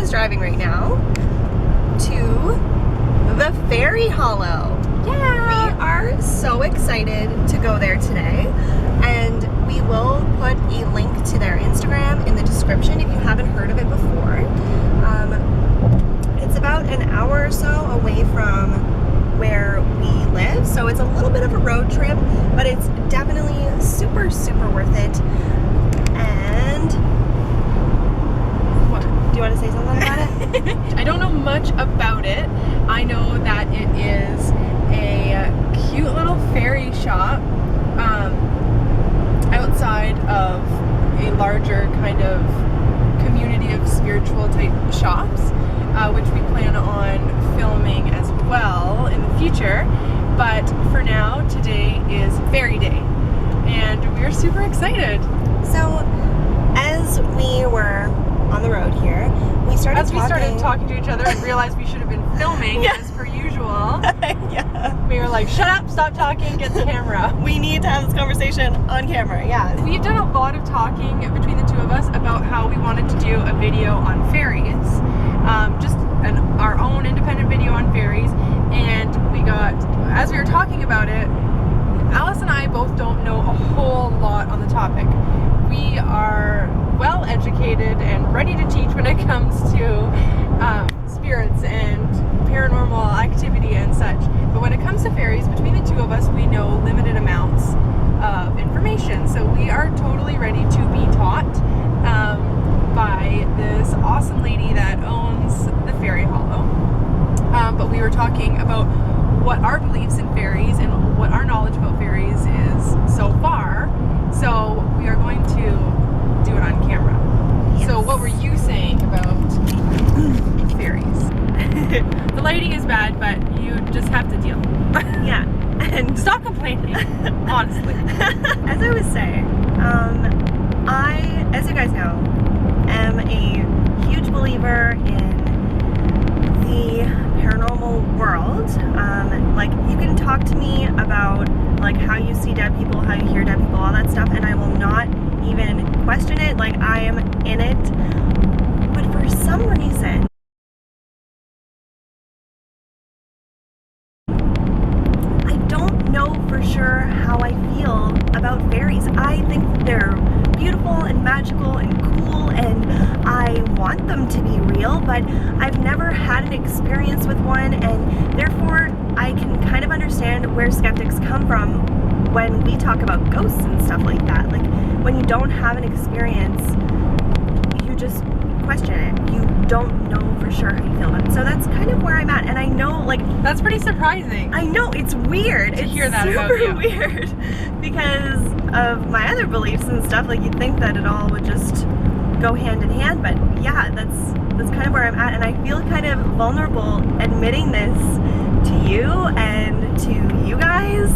is driving right now to the Faerie Hollow. Yeah! We are so excited to go there today, and we will put a link to their Instagram in the description if you haven't heard of it before. It's about an hour or so away from where we live, so it's a little bit of a road trip, but it's definitely super, super worth it. And what? Do you want to say something about it? I don't know much about it. I know that it is a cute little fairy shop outside of a larger kind of community of spiritual type shops, which we plan on filming as well in the future. But for now, today is Faerie Day, and we're super excited. So, as we were on the road here, we started talking to each other and realized we should have been filming as per usual. Yeah. We were like, shut up, stop talking, get the camera. We need to have this conversation on camera, yeah. We've done a lot of talking between the two of us about how we wanted to do a video on fairies. Just our own independent video on fairies, and we got, as we were talking about it, Alice and I both don't know a whole lot on the topic. We are well educated and ready to teach when it comes to spirits and paranormal activity and such, but when it comes to fairies, between the two of us, we know limited amounts of information, so we are totally ready to be taught by this awesome lady that owns the Faerie Hollow. But we were talking about what our beliefs in fairies and what our knowledge about fairies is so far. So we are going to do it on camera. Yes. So what were you saying about fairies? The lighting is bad, but you just have to deal. Yeah. And stop complaining, honestly. As I was saying, I, as you guys know, am a huge believer in the paranormal world. Like, you can talk to me about like how you see dead people, how you hear dead people, all that stuff, and I will not even question it. Like, I am in it. But for some reason, I don't know for sure how I feel about fairies. I think they're beautiful and magical and cool, and I want them to be real, but I've never had an experience with one, and therefore I can kind of understand where skeptics come from when we talk about ghosts and stuff like that. Like, when you don't have an experience, you just question it. You don't know for sure how you feel about it. So that's kind of where I'm at, and I know, like, that's pretty surprising. I know, it's weird. To hear that super about you. Weird because of my other beliefs and stuff. Like, you'd think that it all would just go hand in hand, but yeah, that's kind of where I'm at, and I feel kind of vulnerable admitting this to you and to you guys,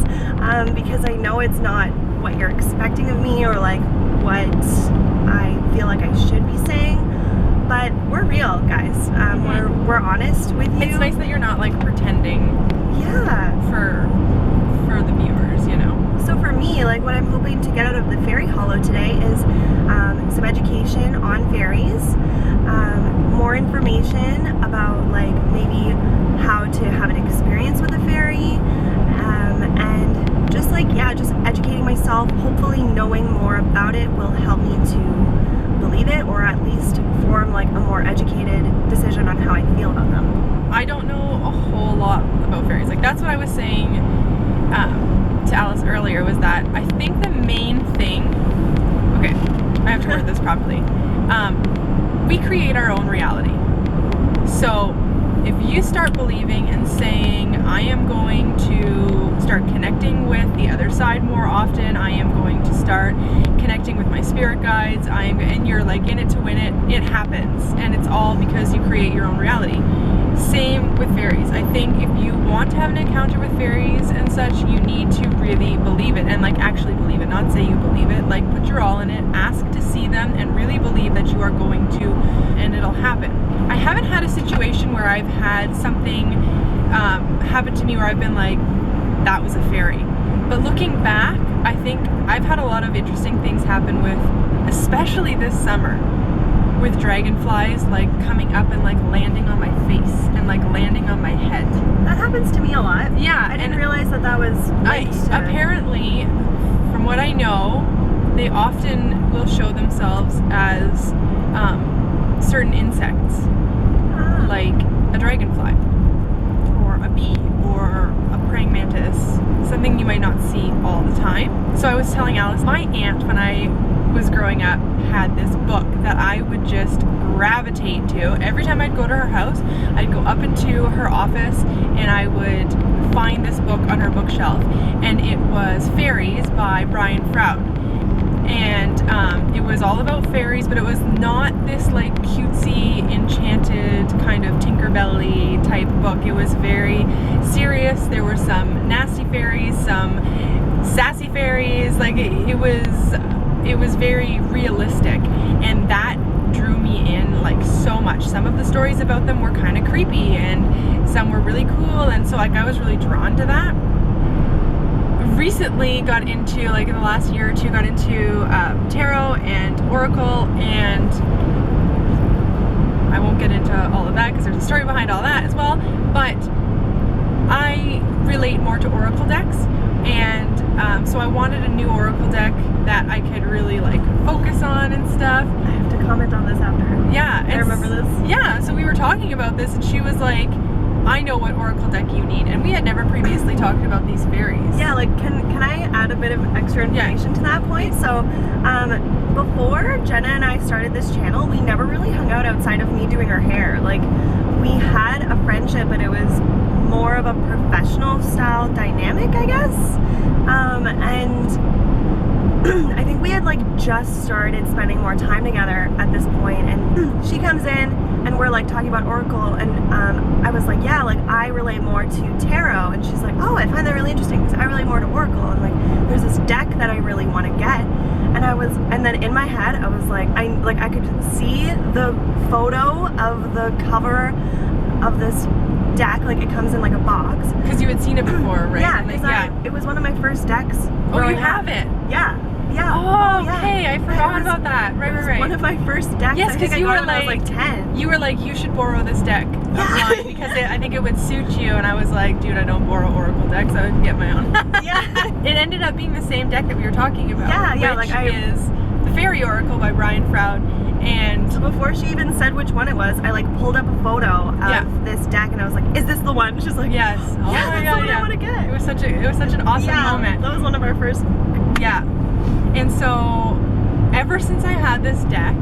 because I know it's not what you're expecting of me or like what I feel like I should be saying, but we're real, guys. We're honest with you. It's nice that you're not like pretending. Yeah. For the viewers, you know. So for me, like, what I'm hoping to get out of the Faerie Hollow today is some education on fairies, more information about like maybe how to have an experience with a fairy, and just like, yeah, just educating myself. Hopefully knowing more about it will help me to believe it, or at least form like a more educated decision on how I feel about them. I don't know a whole lot about fairies. Like, that's what I was saying to Alice earlier, was that I think the main thing, okay, I have to word this properly, we create our own reality. So if you start believing and saying, I am going to start connecting with the other side more often, I am going to start connecting with my spirit guides, and you're like in it to win it, it happens, and it's all because you create your own reality. Same with fairies. I think if you want to have an encounter with fairies and such, you need to really believe it, and like actually believe it, not say you believe it, like put your all in it, ask to see them, and really believe that you are going to, and it'll happen. I haven't had a situation where I've had something happen to me where I've been like, that was a fairy. But looking back, I think I've had a lot of interesting things happen with, especially this summer, with dragonflies like coming up and like landing on my face and like landing on my head. That happens to me a lot. Yeah, I didn't realize that was apparently, from what I know, they often will show themselves as certain insects, like a dragonfly or a bee or a praying mantis, something you might not see all the time. So I was telling Alice, my aunt, when I was growing up, had this book that I would just gravitate to. Every time I'd go to her house, I'd go up into her office and I would find this book on her bookshelf, and it was Faeries by Brian Froud. And it was all about fairies, but it was not this like cutesy, enchanted kind of Tinkerbell-y type book. It was very serious. There were some nasty fairies, some sassy fairies. Like it was very realistic, and that drew me in like so much. Some of the stories about them were kind of creepy, and some were really cool, and so like I was really drawn to that. Recently got into, like in the last year or two, got into tarot and oracle, and I won't get into all of that because there's a story behind all that as well, but I relate more to oracle decks, and so I wanted a new oracle deck that I could really like focus on and stuff. I have to comment on this after. Yeah. I remember this. Yeah, so we were talking about this, and she was like, I know what oracle deck you need, and we had never previously talked about these fairies. Yeah, like can I add a bit of extra information to that point? So before Jenna and I started this channel, we never really hung out outside of me doing her hair. Like, we had a friendship, but it was more of a professional style dynamic, I guess. And I think we had like just started spending more time together at this point, and she comes in and we're like talking about oracle, and I was like, yeah, like I relate more to tarot, and she's like, oh, I find that really interesting because I relate more to oracle, and like there's this deck that I really want to get. And then in my head I was like, I could see the photo of the cover of this deck, like it comes in like a box. Because you had seen it before, right? Yeah, because it was one of my first decks. Oh, you have it? Yeah. Oh, okay. I forgot about that. Right. One of my first decks. Yes, because you were like, when I was like 10. You were like, you should borrow this deck of mine because I think it would suit you. And I was like, dude, I don't borrow oracle decks. I would get my own. Yeah. It ended up being the same deck that we were talking about. Yeah. Which is the Faerie Oracle by Brian Froud. And so before she even said which one it was, I like pulled up a photo of this deck, and I was like, "Is this the one?" She's like, "Yes." Oh my God, I want to get. It was such an awesome moment. That was one of our first. Yeah. And so, ever since I had this deck,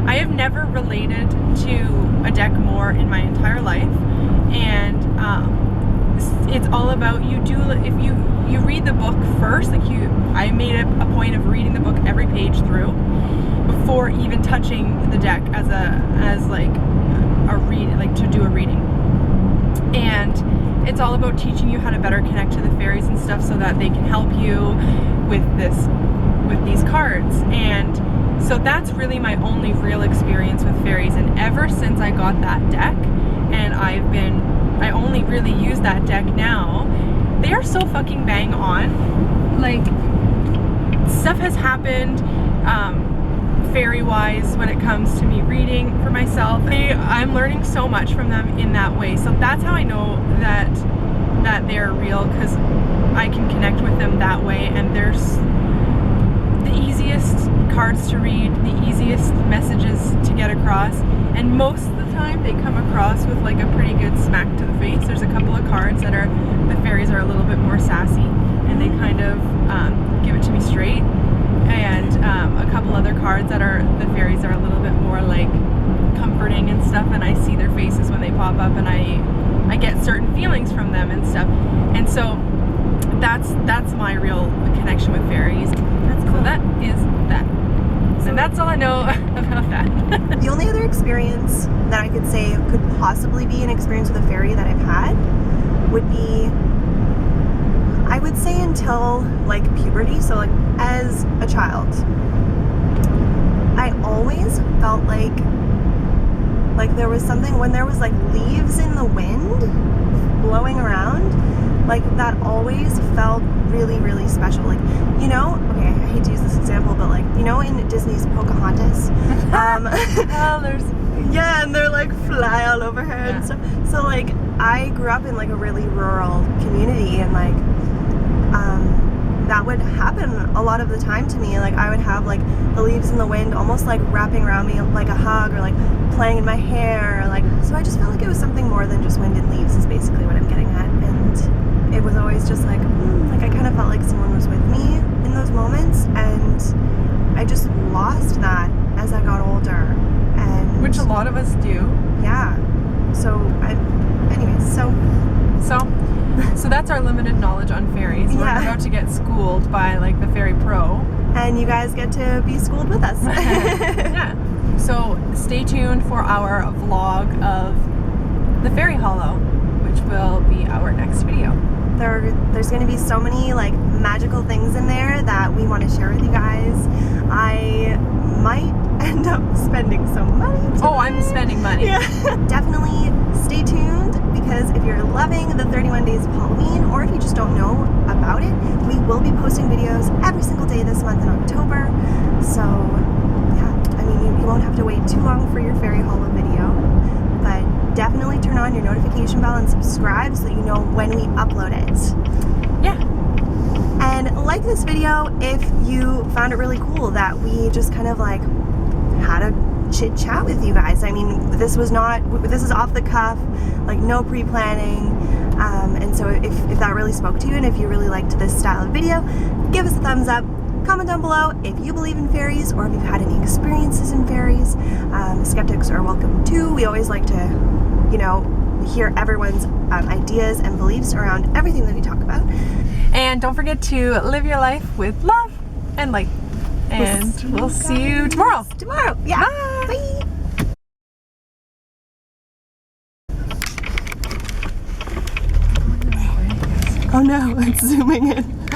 I have never related to a deck more in my entire life, and it's all about if you read the book first. Like I made a point of reading the book every page through before even touching the deck as a read, like to do a reading. And it's all about teaching you how to better connect to the fairies and stuff so that they can help you with these cards. And so that's really my only real experience with fairies. And ever since I got that deck, and I only really use that deck now, they are so fucking bang on. Like, stuff has happened fairy wise when it comes to me reading for myself. I'm learning so much from them in that way. So that's how I know that they're real, because I can connect with them that way, and there's the easiest cards to read, the easiest messages to get across, and most of the time they come across with like a pretty good smack to the face. There's a couple of cards that the fairies are a little bit more sassy, and they kind of give it to me straight, and a couple other cards that the fairies are a little bit more like comforting and stuff, and I see their faces when they pop up, and I get certain feelings from them and stuff. And so that's my real connection with fairies. That's cool. So that is that. And that's all I know about that. The only other experience that I could say could possibly be an experience with a fairy that I've had would be, I would say, until like puberty. So like as a child, I always felt like there was something when there was like leaves in the wind blowing around. like that always felt really, really special. Like, you know, okay, I hate to use this example, but like, you know, in Disney's Pocahontas, Oh, there's yeah, and they're like fly all over her and stuff. So like, I grew up in like a really rural community, and like, that would happen a lot of the time to me. Like, I would have like the leaves in the wind almost like wrapping around me like a hug, or like playing in my hair, like, so I just felt like it was something more than just wind and leaves is basically what I'm getting at. And it was always just like, like I kind of felt like someone was with me in those moments, and I just lost that as I got older. And which a lot of us do. yeah. So So that's our limited knowledge on fairies. We're about to get schooled by like the Fairy Pro. And you guys get to be schooled with us. Yeah. So stay tuned for our vlog of the Fairy Hollow, which will be our next video. There's going to be so many like magical things in there that we want to share with you guys. I might end up spending some money today. Oh, I'm spending money. Yeah. Definitely stay tuned, because if you're loving the 31 Days of Halloween, or if you just don't know about it, we will be posting videos every single day this month in October. So yeah, I mean, you won't have to wait too long for your Fairy Hollow video, but definitely turn on your notification bell and subscribe so that you know when we upload it. Yeah. And like this video if you found it really cool that we just kind of like had a chit chat with you guys. I mean, this is off the cuff, like no pre-planning, and so if that really spoke to you, and if you really liked this style of video, give us a thumbs up. Comment down below if you believe in fairies, or if you've had any experiences in fairies. Skeptics are welcome too. We always like to, you know, hear everyone's ideas and beliefs around everything that we talk about. And don't forget to live your life with love and light. And we'll see you tomorrow. Tomorrow, yeah. Bye. Bye. Oh no, it's zooming in.